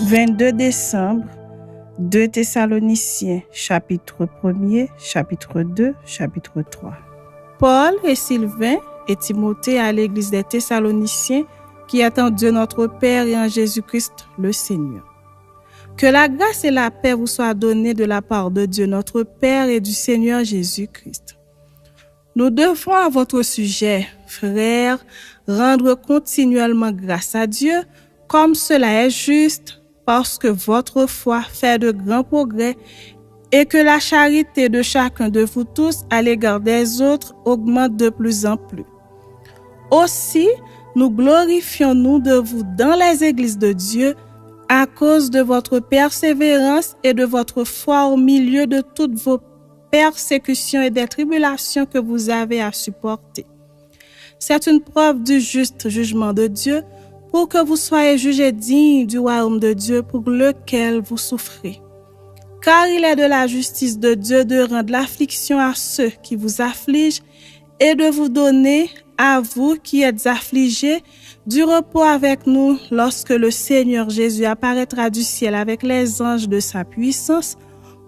22 décembre, 2 Thessaloniciens, chapitre 1er, chapitre 2, chapitre 3. Paul et Sylvain et Timothée à l'église des Thessaloniciens qui est en Dieu notre Père et en Jésus-Christ le Seigneur. Que la grâce et la paix vous soient données de la part de Dieu notre Père et du Seigneur Jésus-Christ. Nous devons à votre sujet, frères, rendre continuellement grâce à Dieu, comme cela est juste, parce que votre foi fait de grands progrès et que la charité de chacun de vous tous à l'égard des autres augmente de plus en plus. Aussi, nous glorifions-nous de vous dans les églises de Dieu à cause de votre persévérance et de votre foi au milieu de toutes vos persécutions et des tribulations que vous avez à supporter. C'est une preuve du juste jugement de Dieu pour que vous soyez jugés dignes du royaume de Dieu pour lequel vous souffrez. Car il est de la justice de Dieu de rendre l'affliction à ceux qui vous affligent et de vous donner, à vous qui êtes affligés, du repos avec nous lorsque le Seigneur Jésus apparaîtra du ciel avec les anges de sa puissance,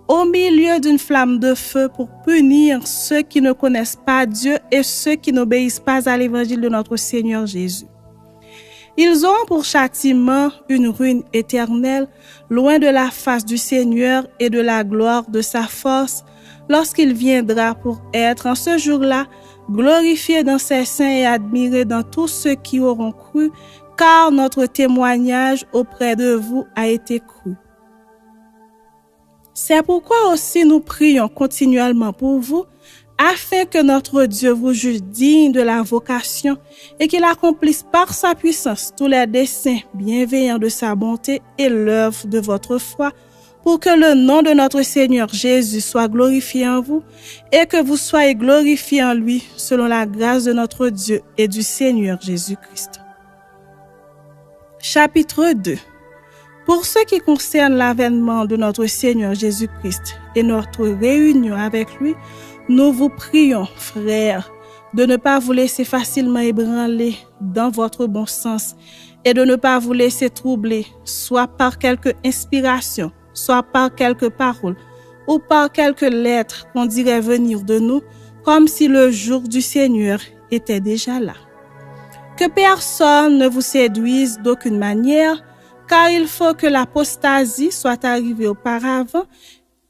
au milieu d'une flamme de feu pour punir ceux qui ne connaissent pas Dieu et ceux qui n'obéissent pas à l'évangile de notre Seigneur Jésus. Ils auront pour châtiment une ruine éternelle, loin de la face du Seigneur et de la gloire de sa force, lorsqu'il viendra pour être en ce jour-là glorifié dans ses saints et admiré dans tous ceux qui auront cru, car notre témoignage auprès de vous a été cru. C'est pourquoi aussi nous prions continuellement pour vous, afin que notre Dieu vous juge digne de la vocation et qu'il accomplisse par sa puissance tous les desseins bienveillants de sa bonté et l'œuvre de votre foi, pour que le nom de notre Seigneur Jésus soit glorifié en vous et que vous soyez glorifiés en lui selon la grâce de notre Dieu et du Seigneur Jésus-Christ. Chapitre 2. Pour ce qui concerne l'avènement de notre Seigneur Jésus-Christ et notre réunion avec lui, nous vous prions, frères, de ne pas vous laisser facilement ébranler dans votre bon sens et de ne pas vous laisser troubler, soit par quelque inspiration, soit par quelques paroles ou par quelques lettres qu'on dirait venir de nous, comme si le jour du Seigneur était déjà là. Que personne ne vous séduise d'aucune manière, car il faut que l'apostasie soit arrivée auparavant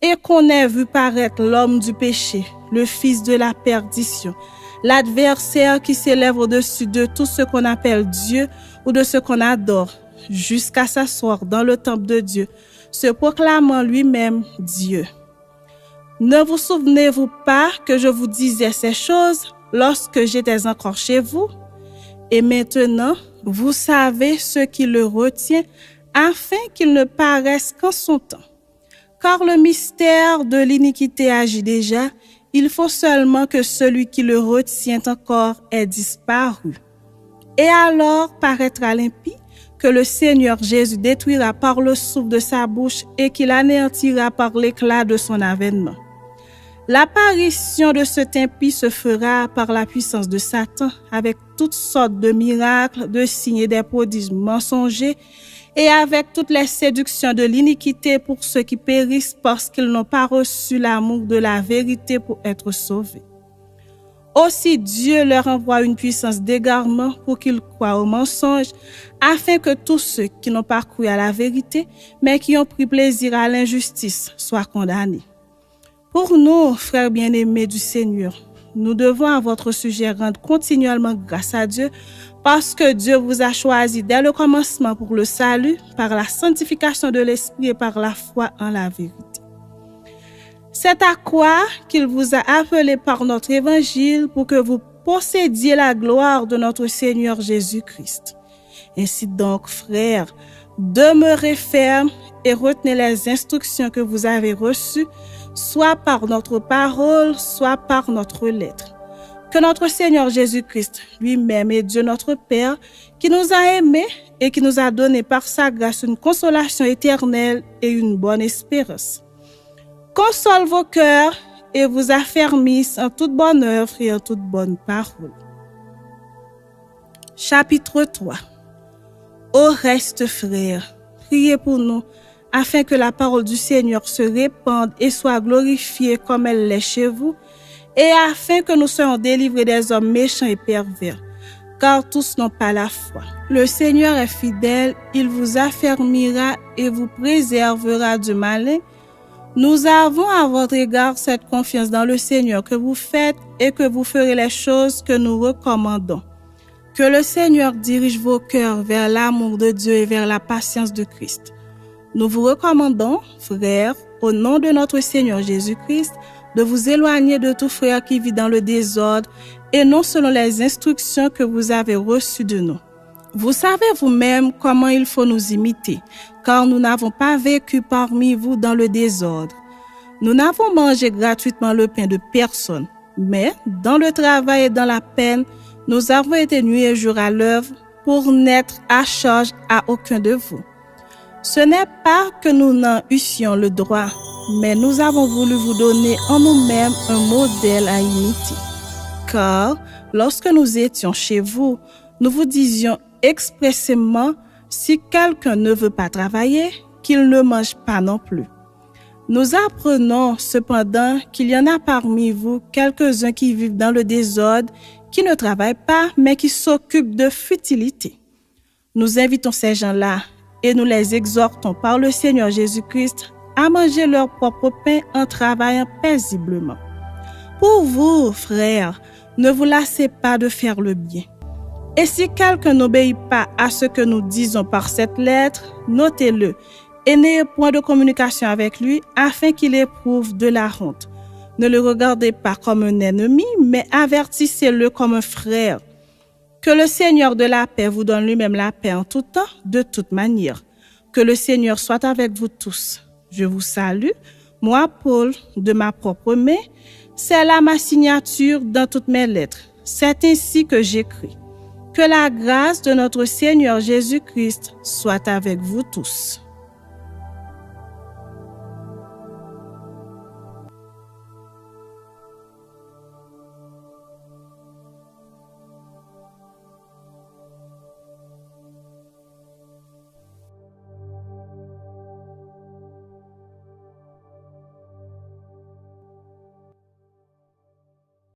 et qu'on ait vu paraître l'homme du péché, le fils de la perdition, l'adversaire qui s'élève au-dessus de tout ce qu'on appelle Dieu ou de ce qu'on adore, jusqu'à s'asseoir dans le temple de Dieu, se proclamant lui-même Dieu. Ne vous souvenez-vous pas que je vous disais ces choses lorsque j'étais encore chez vous? Et maintenant, vous savez ce qui le retient, afin qu'il ne paraisse qu'en son temps. Car le mystère de l'iniquité agit déjà, il faut seulement que celui qui le retient encore ait disparu. Et alors paraîtra l'impie que le Seigneur Jésus détruira par le souffle de sa bouche et qu'il anéantira par l'éclat de son avènement. L'apparition de cet impie se fera par la puissance de Satan, avec toutes sortes de miracles, de signes et des prodiges mensongers, et avec toutes les séductions de l'iniquité pour ceux qui périssent parce qu'ils n'ont pas reçu l'amour de la vérité pour être sauvés. Aussi Dieu leur envoie une puissance d'égarement pour qu'ils croient au mensonge, afin que tous ceux qui n'ont pas cru à la vérité, mais qui ont pris plaisir à l'injustice, soient condamnés. Pour nous, frères bien-aimés du Seigneur, nous devons à votre sujet rendre continuellement grâce à Dieu parce que Dieu vous a choisi dès le commencement pour le salut, par la sanctification de l'Esprit et par la foi en la vérité. C'est à quoi qu'il vous a appelé par notre évangile pour que vous possédiez la gloire de notre Seigneur Jésus-Christ. Ainsi donc, frères, demeurez fermes et retenez les instructions que vous avez reçues, soit par notre parole, soit par notre lettre. Que notre Seigneur Jésus-Christ lui-même et Dieu notre Père, qui nous a aimés et qui nous a donné par sa grâce une consolation éternelle et une bonne espérance, console vos cœurs et vous affermisse en toute bonne œuvre et en toute bonne parole. Chapitre 3. Au reste, frères, priez pour nous, afin que la parole du Seigneur se répande et soit glorifiée comme elle l'est chez vous, et afin que nous soyons délivrés des hommes méchants et pervers, car tous n'ont pas la foi. Le Seigneur est fidèle, il vous affermira et vous préservera du malin. Nous avons à votre égard cette confiance dans le Seigneur que vous faites et que vous ferez les choses que nous recommandons. Que le Seigneur dirige vos cœurs vers l'amour de Dieu et vers la patience de Christ. Nous vous recommandons, frères, au nom de notre Seigneur Jésus-Christ, de vous éloigner de tout frère qui vit dans le désordre et non selon les instructions que vous avez reçues de nous. Vous savez vous-même comment il faut nous imiter, car nous n'avons pas vécu parmi vous dans le désordre. Nous n'avons mangé gratuitement le pain de personne, mais dans le travail et dans la peine, nous avons été nuit et jour à l'œuvre pour n'être à charge à aucun de vous. Ce n'est pas que nous n'en eussions le droit, mais nous avons voulu vous donner en nous-mêmes un modèle à imiter. Car lorsque nous étions chez vous, nous vous disions expressément, si quelqu'un ne veut pas travailler, qu'il ne mange pas non plus. Nous apprenons cependant qu'il y en a parmi vous quelques-uns qui vivent dans le désordre, qui ne travaillent pas, mais qui s'occupent de futilités. Nous invitons ces gens-là et nous les exhortons par le Seigneur Jésus-Christ à manger leur propre pain en travaillant paisiblement. Pour vous, frères, ne vous lassez pas de faire le bien. Et si quelqu'un n'obéit pas à ce que nous disons par cette lettre, notez-le et n'ayez point de communication avec lui afin qu'il éprouve de la honte. Ne le regardez pas comme un ennemi, mais avertissez-le comme un frère. Que le Seigneur de la paix vous donne lui-même la paix en tout temps, de toute manière. Que le Seigneur soit avec vous tous. Je vous salue, moi Paul, de ma propre main. C'est là ma signature dans toutes mes lettres. C'est ainsi que j'écris. Que la grâce de notre Seigneur Jésus-Christ soit avec vous tous.